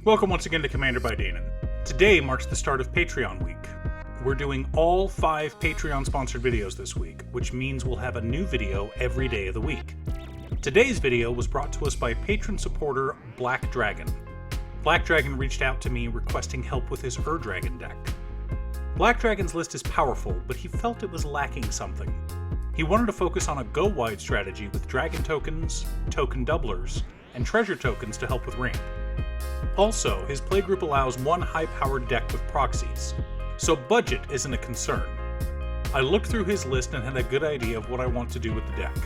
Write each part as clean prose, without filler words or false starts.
Welcome once again to Commander by Danon. Today marks the start of Patreon week. We're doing all 5 Patreon-sponsored videos this week, which means we'll have a new video every day of the week. Today's video was brought to us by patron supporter Black Dragon. Black Dragon reached out to me requesting help with his Dragon deck. Black Dragon's list is powerful, but he felt it was lacking something. He wanted to focus on a go-wide strategy with dragon tokens, token doublers, and treasure tokens to help with ramp. Also, his playgroup allows one high-powered deck with proxies, so budget isn't a concern. I looked through his list and had a good idea of what I want to do with the deck.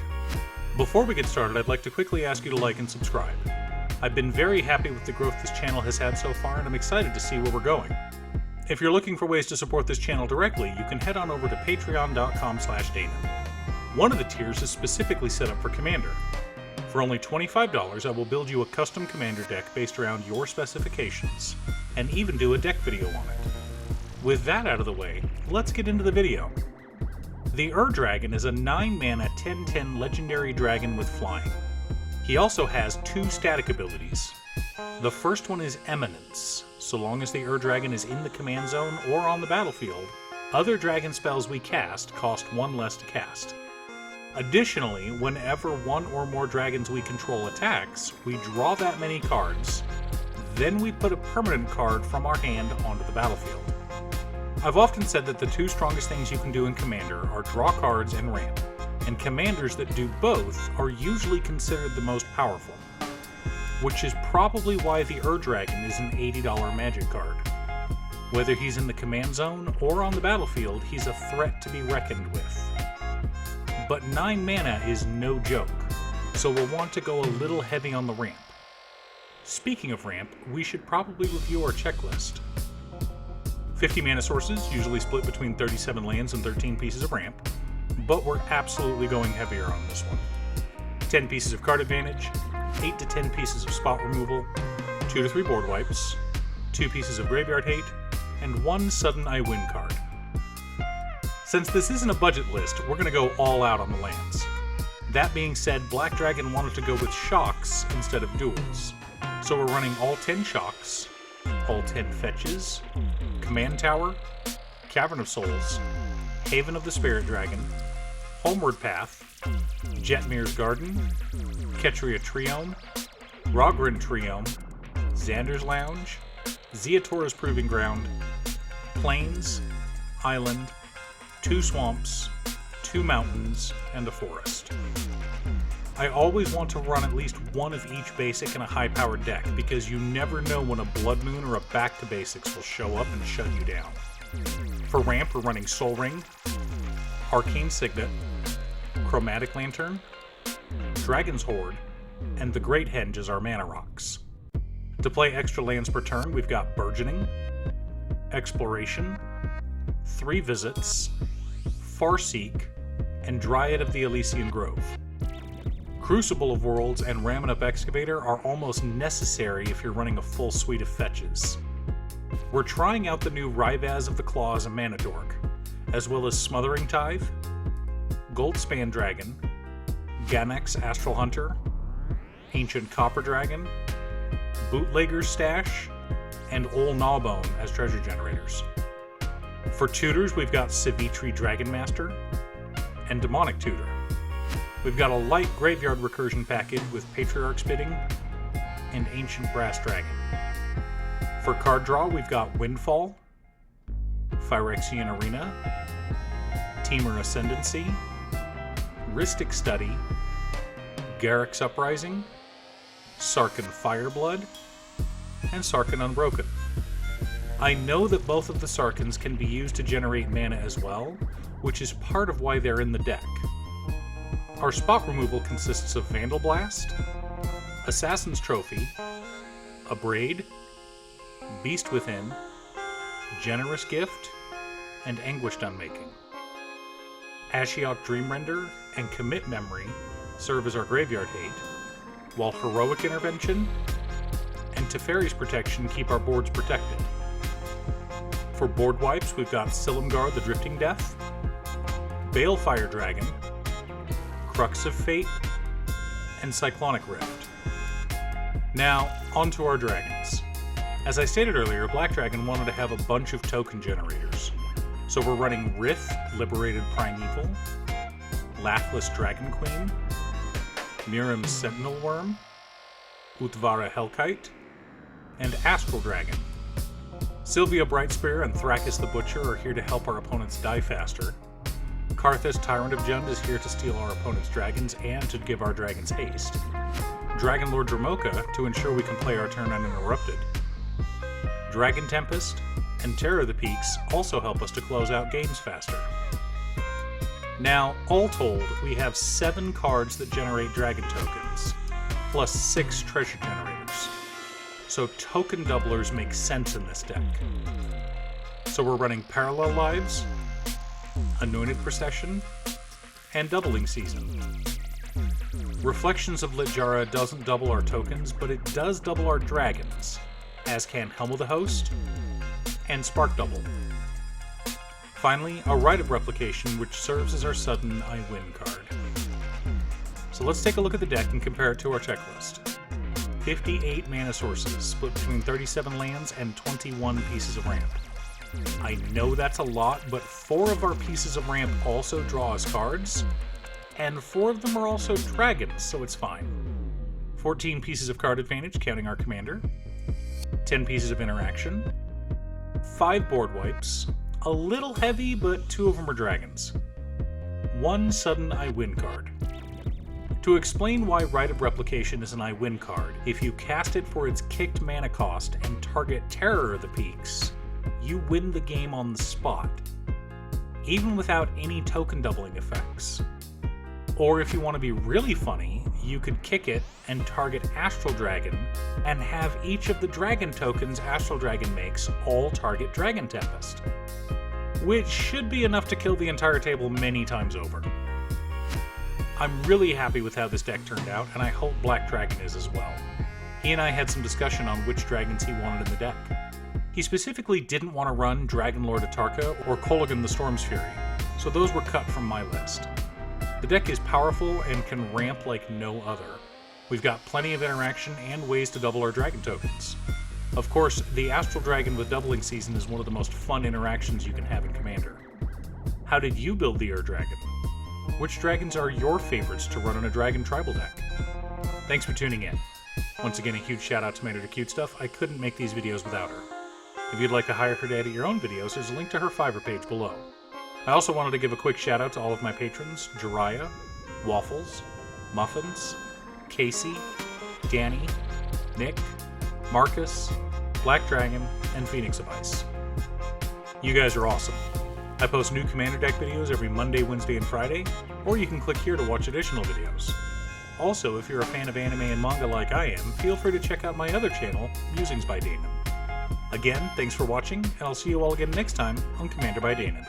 Before we get started, I'd like to quickly ask you to like and subscribe. I've been very happy with the growth this channel has had so far, and I'm excited to see where we're going. If you're looking for ways to support this channel directly, you can head on over to patreon.com/Danon. One of the tiers is specifically set up for Commander. For only $25, I will build you a custom Commander deck based around your specifications, and even do a deck video on it. With that out of the way, let's get into the video. The Dragon is a 9-mana 10/10 legendary dragon with flying. He also has 2 static abilities. The first one is Eminence. So long as the Dragon is in the command zone or on the battlefield, other dragon spells we cast cost 1 less to cast. Additionally, whenever one or more dragons we control attacks, we draw that many cards, then we put a permanent card from our hand onto the battlefield. I've often said that the 2 strongest things you can do in Commander are draw cards and ramp, and commanders that do both are usually considered the most powerful, which is probably why the Dragon is an $80 magic card. Whether he's in the command zone or on the battlefield, he's a threat to be reckoned with. But 9 mana is no joke, so we'll want to go a little heavy on the ramp. Speaking of ramp, we should probably review our checklist. 50 mana sources, usually split between 37 lands and 13 pieces of ramp, but we're absolutely going heavier on this one. 10 pieces of card advantage, 8 to 10 pieces of spot removal, 2 to 3 board wipes, 2 pieces of graveyard hate, and 1 sudden I win card. Since this isn't a budget list, we're going to go all out on the lands. That being said, Black Dragon wanted to go with shocks instead of duels. So we're running all 10 shocks, all 10 fetches, Command Tower, Cavern of Souls, Haven of the Spirit Dragon, Homeward Path, Jetmir's Garden, Ketria Triome, Rogrin Triome, Xander's Lounge, Zeatora's Proving Ground, Plains, Island, 2 swamps, 2 mountains, and a forest. I always want to run at least one of each basic in a high-powered deck, because you never know when a Blood Moon or a Back to Basics will show up and shut you down. For ramp, we're running Soul Ring, Arcane Signet, Chromatic Lantern, Dragon's Horde, and the Great Henge as our mana rocks. To play extra lands per turn, we've got Burgeoning, Exploration, 3 Visits, Farseek, and Dryad of the Elysian Grove. Crucible of Worlds and Ramen-Up Excavator are almost necessary if you're running a full suite of fetches. We're trying out the new Ryvaz of the Claws and Mana Dork, as well as Smothering Tithe, Goldspan Dragon, Ganex Astral Hunter, Ancient Copper Dragon, Bootlegger's Stash, and Ol Gnawbone as treasure generators. For tutors, we've got Savitri Dragon Master and Demonic Tutor. We've got a light graveyard recursion package with Patriarch's Bidding and Ancient Brass Dragon. For card draw, we've got Windfall, Phyrexian Arena, Temur Ascendancy, Rhystic Study, Garruk's Uprising, Sarkhan Fireblood, and Sarkhan Unbroken. I know that both of the Sarkhans can be used to generate mana as well, which is part of why they're in the deck. Our spot removal consists of Vandal Blast, Assassin's Trophy, Abrade, Beast Within, Generous Gift, and Anguished Unmaking. Ashiok Dreamrender and Commit Memory serve as our graveyard hate, while Heroic Intervention and Teferi's Protection keep our boards protected. For board wipes, we've got Silumgar the Drifting Death, Balefire Dragon, Crux of Fate, and Cyclonic Rift. Now, onto our dragons. As I stated earlier, Black Dragon wanted to have a bunch of token generators. So we're running Rith, Liberated Primeval, Laughless Dragon Queen, Mirim's Sentinel Worm, Utvara Hellkite, and Astral Dragon. Sylvia Brightspear and Thrakis the Butcher are here to help our opponents die faster. Karthus Tyrant of Jund is here to steal our opponent's dragons and to give our dragons haste. Dragon Lord Dramoka to ensure we can play our turn uninterrupted. Dragon Tempest and Terror of the Peaks also help us to close out games faster. Now, all told, we have 7 cards that generate dragon tokens, plus 6 treasure generators. So token doublers make sense in this deck. So we're running Parallel Lives, Anointed Procession, and Doubling Season. Reflections of Littjara doesn't double our tokens, but it does double our dragons, as can Helm of the Host and Spark Double. Finally, a Rite of Replication, which serves as our sudden I Win card. So let's take a look at the deck and compare it to our checklist. 58 mana sources, split between 37 lands and 21 pieces of ramp. I know that's a lot, but 4 of our pieces of ramp also draw us cards, and 4 of them are also dragons, so it's fine. 14 pieces of card advantage, counting our commander. 10 pieces of interaction. 5 board wipes. A little heavy, but 2 of them are dragons. 1 sudden I Win card. To explain why Rite of Replication is an I Win card, if you cast it for its kicked mana cost and target Terror of the Peaks, you win the game on the spot, even without any token doubling effects. Or if you want to be really funny, you could kick it and target Astral Dragon and have each of the dragon tokens Astral Dragon makes all target Dragon Tempest, which should be enough to kill the entire table many times over. I'm really happy with how this deck turned out, and I hope Black Dragon is as well. He and I had some discussion on which dragons he wanted in the deck. He specifically didn't want to run Dragon Lord Atarka or Kolaghan the Storm's Fury, so those were cut from my list. The deck is powerful and can ramp like no other. We've got plenty of interaction and ways to double our dragon tokens. Of course, the Astral Dragon with Doubling Season is one of the most fun interactions you can have in Commander. How did you build the Ur Dragon? Which dragons are your favorites to run in a Dragon Tribal deck? Thanks for tuning in. Once again, a huge shout out to Maynard to Cute Stuff. I couldn't make these videos without her. If you'd like to hire her to edit your own videos, there's a link to her Fiverr page below. I also wanted to give a quick shout out to all of my patrons: Jiraiya, Waffles, Muffins, Casey, Danny, Nick, Marcus, Black Dragon, and Phoenix of Ice. You guys are awesome. I post new Commander deck videos every Monday, Wednesday, and Friday, or you can click here to watch additional videos. Also, if you're a fan of anime and manga like I am, feel free to check out my other channel, Musings by Damon. Again, thanks for watching, and I'll see you all again next time on Commander by Damon.